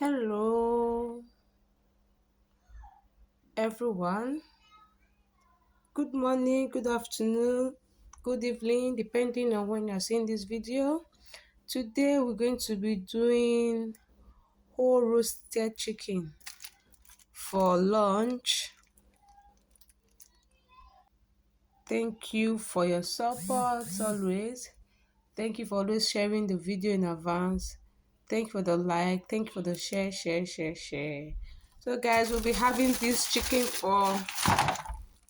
Hello, everyone. Good morning, good afternoon, good evening, depending on when you're seeing this video. Today, we're going to be doing whole roasted chicken for lunch. Thank you for your support always. Thank you for always sharing the video in advance. Thank you for the like. Thank you for the share. So, guys, we'll be having this chicken for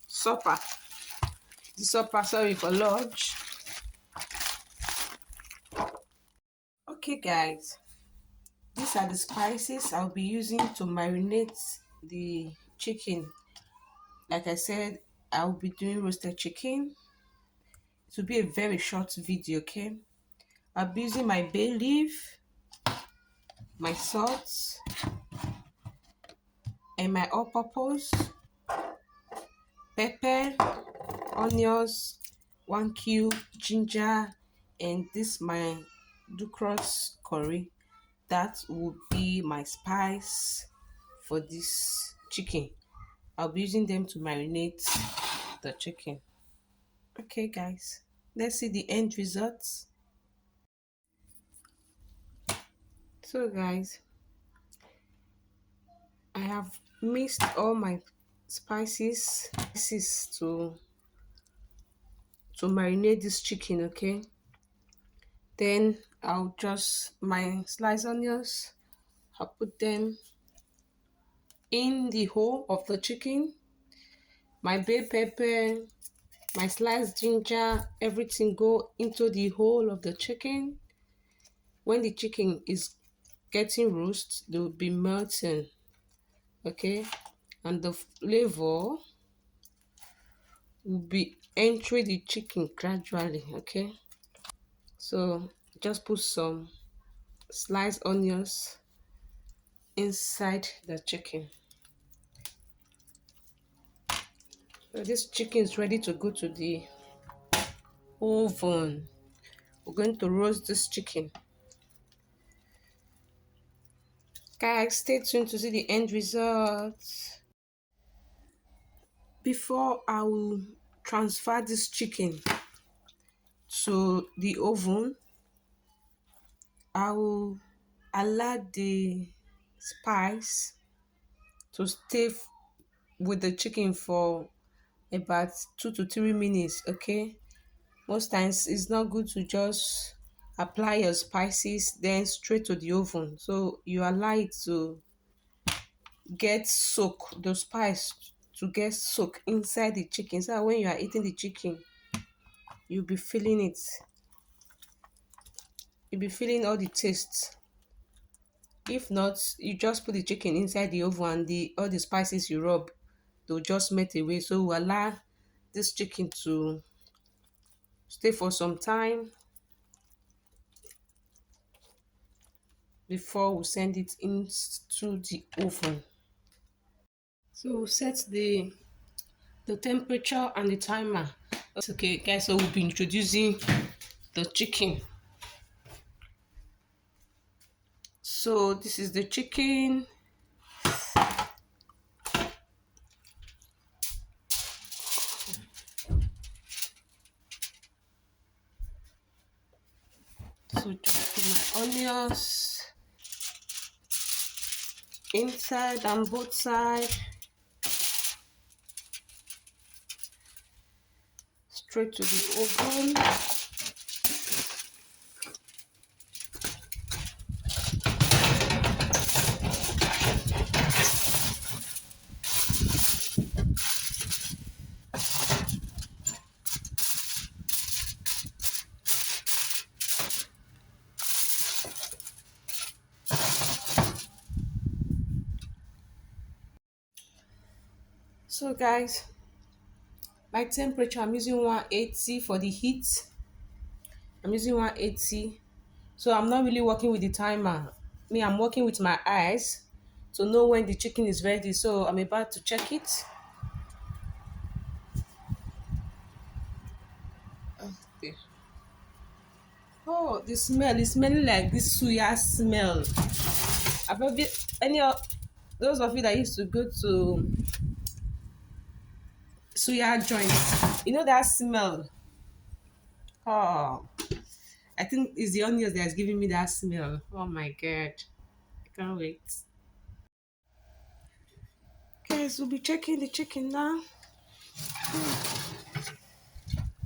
supper. Sorry, for lunch. Okay, guys, these are the spices I'll be using to marinate the chicken. Like I said, I'll be doing roasted chicken. It will be a very short video, okay? I'll be using my bay leaf, my salt, and my all-purpose, pepper, onions, 1 cube, ginger, and this my Ducros curry. That will be my spice for this chicken. I'll be using them to marinate the chicken. Okay, guys, let's see the end results. So, guys, I have mixed all my spices to marinate this chicken. Okay, then I'll just my sliced onions. I'll put them in the hole of the chicken. My bell pepper, my sliced ginger, everything go into the hole of the chicken. When the chicken is getting roast, they will be melting, okay, and the flavor will be entering the chicken gradually, okay. So just put some sliced onions inside the chicken. So this chicken is ready to go to the oven. We're going to roast this chicken. Guys, stay tuned to see the end results. Before I will transfer this chicken to the oven, I will allow the spice to stay with the chicken for about 2 to 3 minutes, okay. Most times it's not good to just apply your spices then straight to the oven, so you allow it to get soak the spice to get soak inside the chicken, so that when you are eating the chicken you'll be feeling it, you'll be feeling all the tastes. If not, you just put the chicken inside the oven and the all the spices you rub, they'll just melt away. So we allow this chicken to stay for some time before we send it into the oven. So we'll set the temperature and the timer. Okay, guys, so we'll be introducing the chicken. So this is the chicken. So just put my onions inside and both sides, straight to the oven. So guys, my temperature, I'm using 180 for the heat. I'm using 180. So I'm not really working with the timer. Me, I'm working with my eyes to know when the chicken is ready. So I'm about to check it. Okay. Oh, the smell is smelling like this suya smell. I probably any of those of you that used to go to suya joints, you know that smell. Oh, I think it's the onions that's giving me that smell. Oh my god, I can't wait. Guys, we'll be checking the chicken now.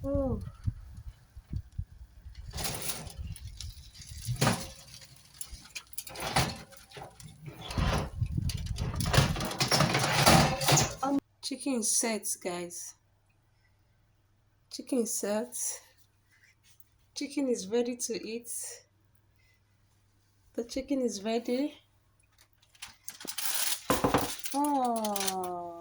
Oh, chicken is set, guys. Chicken is set. Chicken is ready to eat. The chicken is ready. Oh.